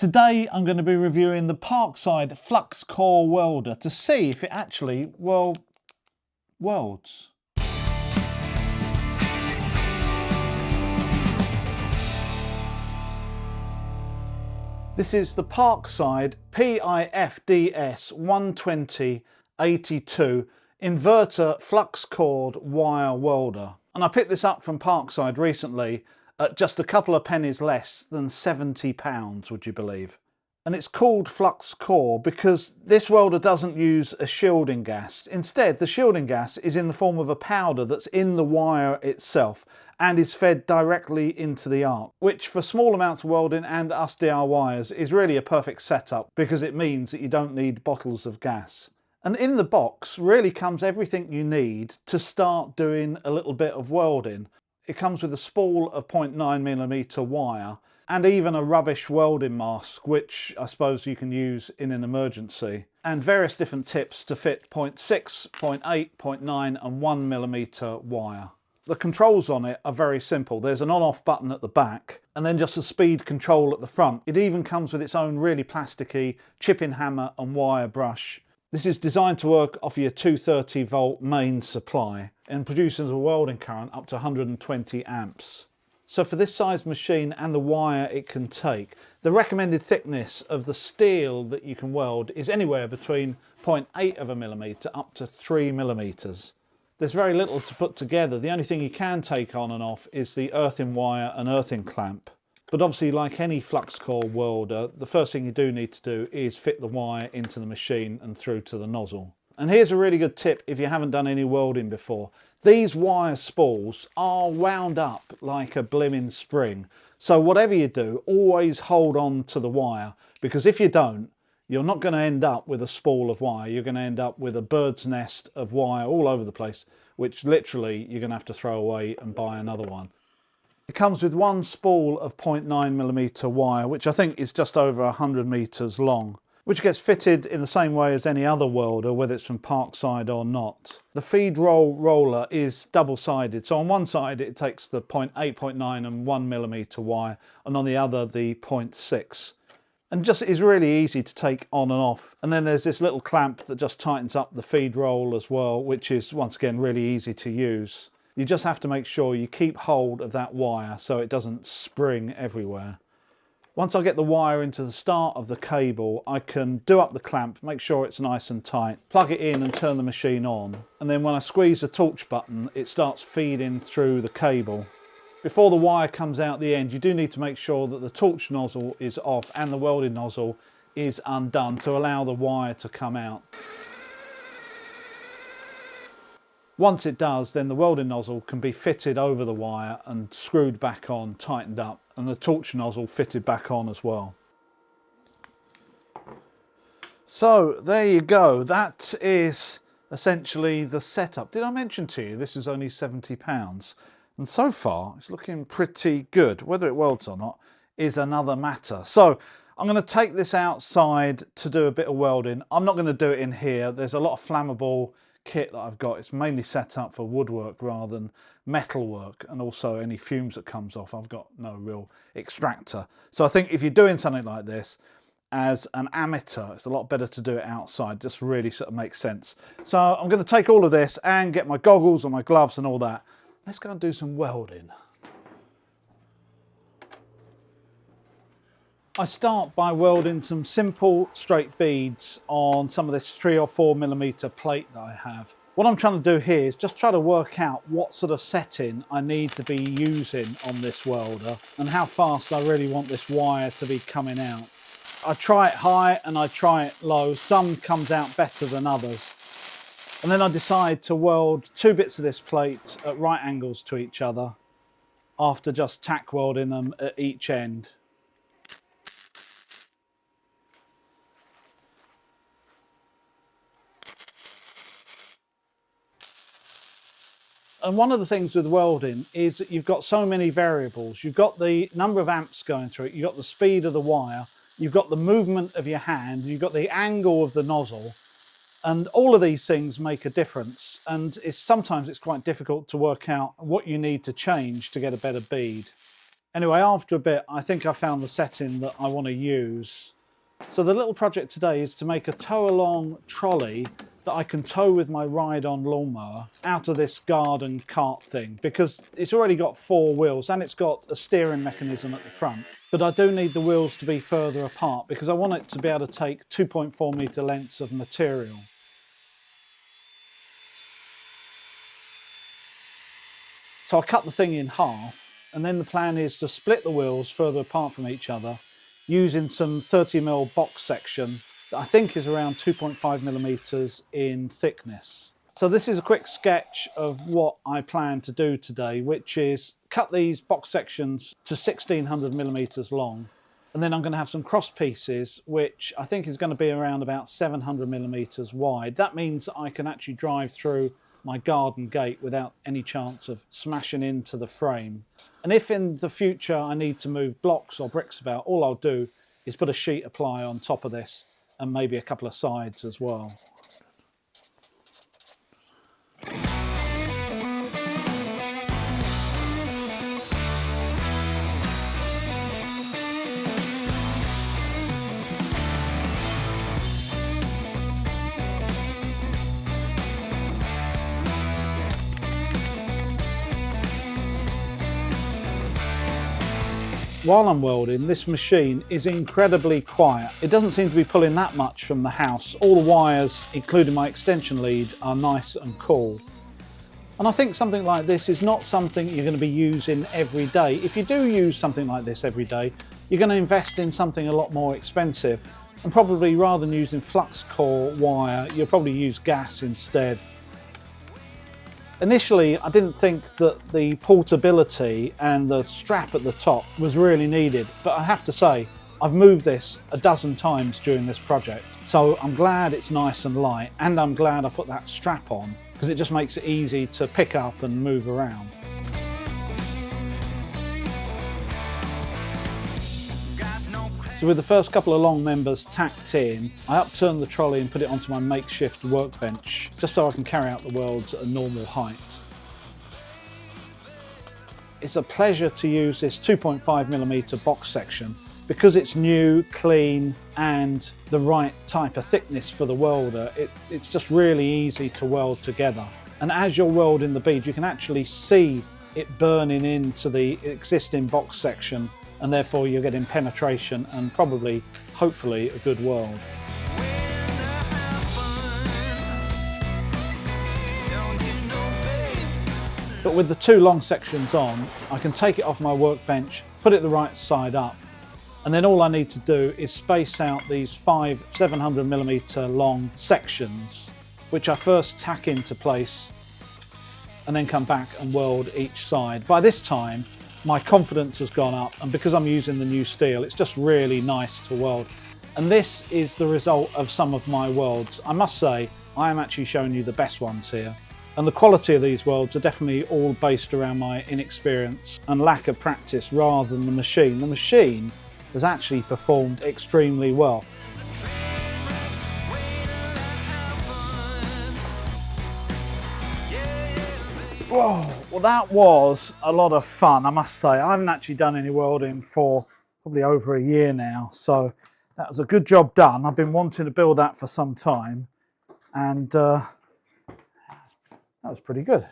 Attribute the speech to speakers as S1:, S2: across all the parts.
S1: Today I'm going to be reviewing the Parkside Flux core welder to see if it actually, well, welds. This is the Parkside PIFDS 120/82 inverter flux cored wire welder. And I picked this up from Parkside recently at just a couple of pennies less than £70, would you believe? And it's called flux core because this welder doesn't use a shielding gas. Instead, the shielding gas is in the form of a powder that's in the wire itself and is fed directly into the arc, which for small amounts of welding and us DIYers is really a perfect setup because it means that you don't need bottles of gas. And in the box really comes everything you need to start doing a little bit of welding. It comes with a spool of 0.9mm wire and even a rubbish welding mask, which I suppose you can use in an emergency, and various different tips to fit 0.6, 0.8, 0.9 and 1mm wire. The controls on it are very simple. There's an on-off button at the back and then just a speed control at the front. It even comes with its own really plasticky chipping hammer and wire brush. This is designed to work off your 230 volt main supply and produces a welding current up to 120 amps. So for this size machine and the wire it can take, the recommended thickness of the steel that you can weld is anywhere between 0.8 up to 3mm. There's very little to put together. The only thing you can take on and off is the earthing wire and earthing clamp. But obviously, like any flux core welder, the first thing you do need to do is fit the wire into the machine and through to the nozzle. And here's a really good tip if you haven't done any welding before. These wire spools are wound up like a blimmin' spring. So whatever you do, always hold on to the wire, because if you don't, you're not going to end up with a spool of wire. You're going to end up with a bird's nest of wire all over the place, which literally you're going to have to throw away and buy another one. It comes with one spool of 0.9mm wire, which I think is just over 100 meters long, which gets fitted in the same way as any other welder, whether it's from Parkside or not. The feed roller is double-sided, so on one side it takes the 0.8, 0.9 and 1mm wire, and on the other the 0.6. And just is really easy to take on and off. And then there's this little clamp that just tightens up the feed roll as well, which is once again really easy to use. You just have to make sure you keep hold of that wire so it doesn't spring everywhere. Once I get the wire into the start of the cable, I can do up the clamp, make sure it's nice and tight, plug it in and turn the machine on. And then when I squeeze the torch button, it starts feeding through the cable. Before the wire comes out the end, you do need to make sure that the torch nozzle is off and the welding nozzle is undone to allow the wire to come out. Once it does, then the welding nozzle can be fitted over the wire and screwed back on, tightened up, and the torch nozzle fitted back on as well. So there you go, that is essentially the setup. Did I mention to you this is only £70? And so far it's looking pretty good. Whether it welds or not is another matter. So I'm going to take this outside to do a bit of welding. I'm not going to do it in here. There's a lot of flammable kit that I've got. It's mainly set up for woodwork rather than metal work, and also any fumes that comes off. I've got no real extractor. So I think if you're doing something like this as an amateur, it's a lot better to do it outside. Just really sort of makes sense. So I'm going to take all of this and get my goggles and my gloves and all that. Let's go and do some welding. I start by welding some simple straight beads on some of this 3 or 4mm plate that I have. What I'm trying to do here is just try to work out what sort of setting I need to be using on this welder and how fast I really want this wire to be coming out. I try it high and I try it low. Some comes out better than others. And then I decide to weld 2 bits of this plate at right angles to each other after just tack welding them at each end. And one of the things with welding is that you've got so many variables. You've got the number of amps going through it, you've got the speed of the wire, you've got the movement of your hand, you've got the angle of the nozzle, and all of these things make a difference. And sometimes it's quite difficult to work out what you need to change to get a better bead. Anyway, after a bit, I think I found the setting that I want to use. So the little project today is to make a tow-along trolley that I can tow with my ride-on lawnmower out of this garden cart thing, because it's already got 4 wheels and it's got a steering mechanism at the front. But I do need the wheels to be further apart because I want it to be able to take 2.4 metre lengths of material. So I cut the thing in half, and then the plan is to split the wheels further apart from each other using some 30mm box section that I think is around 2.5mm in thickness. So this is a quick sketch of what I plan to do today, which is cut these box sections to 1600mm long, and then I'm going to have some cross pieces which I think is going to be around about 700mm wide. That means I can actually drive through my garden gate without any chance of smashing into the frame. And if in the future I need to move blocks or bricks about, all I'll do is put a sheet of ply on top of this and maybe a couple of sides as well. While I'm welding, this machine is incredibly quiet. It doesn't seem to be pulling that much from the house. All the wires, including my extension lead, are nice and cool. And I think something like this is not something you're going to be using every day. If you do use something like this every day, you're going to invest in something a lot more expensive. And probably rather than using flux core wire, you'll probably use gas instead. Initially, I didn't think that the portability and the strap at the top was really needed, but I have to say, I've moved this a dozen times during this project. So I'm glad it's nice and light, and I'm glad I put that strap on, because it just makes it easy to pick up and move around. So with the first couple of long members tacked in, I upturned the trolley and put it onto my makeshift workbench, just so I can carry out the welds at a normal height. It's a pleasure to use this 2.5mm box section because it's new, clean, and the right type of thickness for the welder. It's just really easy to weld together. And as you're welding the bead, you can actually see it burning into the existing box section, and therefore you're getting penetration and probably, hopefully, a good weld. But with the 2 long sections on, I can take it off my workbench, put it the right side up, and then all I need to do is space out these 5 700mm long sections, which I first tack into place and then come back and weld each side. By this time, my confidence has gone up, and because I'm using the new steel, it's just really nice to weld. And this is the result of some of my welds. I must say, I am actually showing you the best ones here. And the quality of these welds are definitely all based around my inexperience and lack of practice rather than the machine. The machine has actually performed extremely well. Whoa, well that was a lot of fun, I must say. I haven't actually done any welding for probably over a year now, so that was a good job done. I've been wanting to build that for some time, and that was pretty good.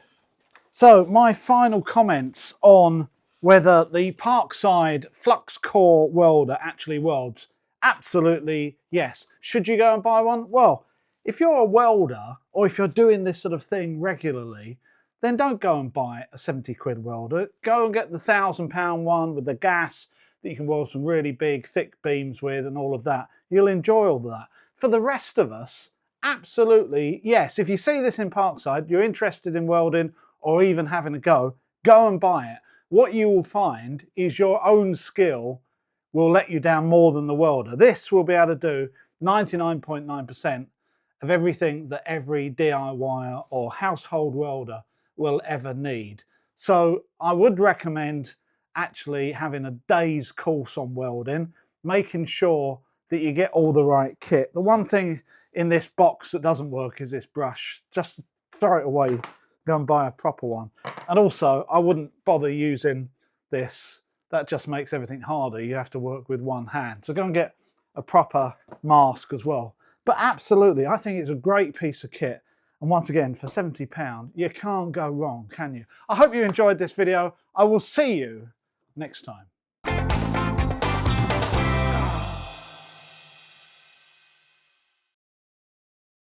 S1: So my final comments on whether the Parkside Flux Core welder actually welds. Absolutely yes. Should you go and buy one? Well, if you're a welder, or if you're doing this sort of thing regularly, then don't go and buy a 70 quid welder. Go and get the £1,000 one with the gas that you can weld some really big, thick beams with and all of that. You'll enjoy all of that. For the rest of us, absolutely yes. If you see this in Parkside, you're interested in welding or even having a go and buy it. What you will find is your own skill will let you down more than the welder. This will be able to do 99.9% of everything that every DIYer or household welder will ever need. So I would recommend actually having a day's course on welding, making sure that you get all the right kit. The one thing in this box that doesn't work is this brush. Just throw it away, go and buy a proper one. And also, I wouldn't bother using this that just makes everything harder. You have to work with one hand. So go and get a proper mask as well. But absolutely, I think it's a great piece of kit. And once again, for £70, you can't go wrong, can you? I hope you enjoyed this video. I will see you next time.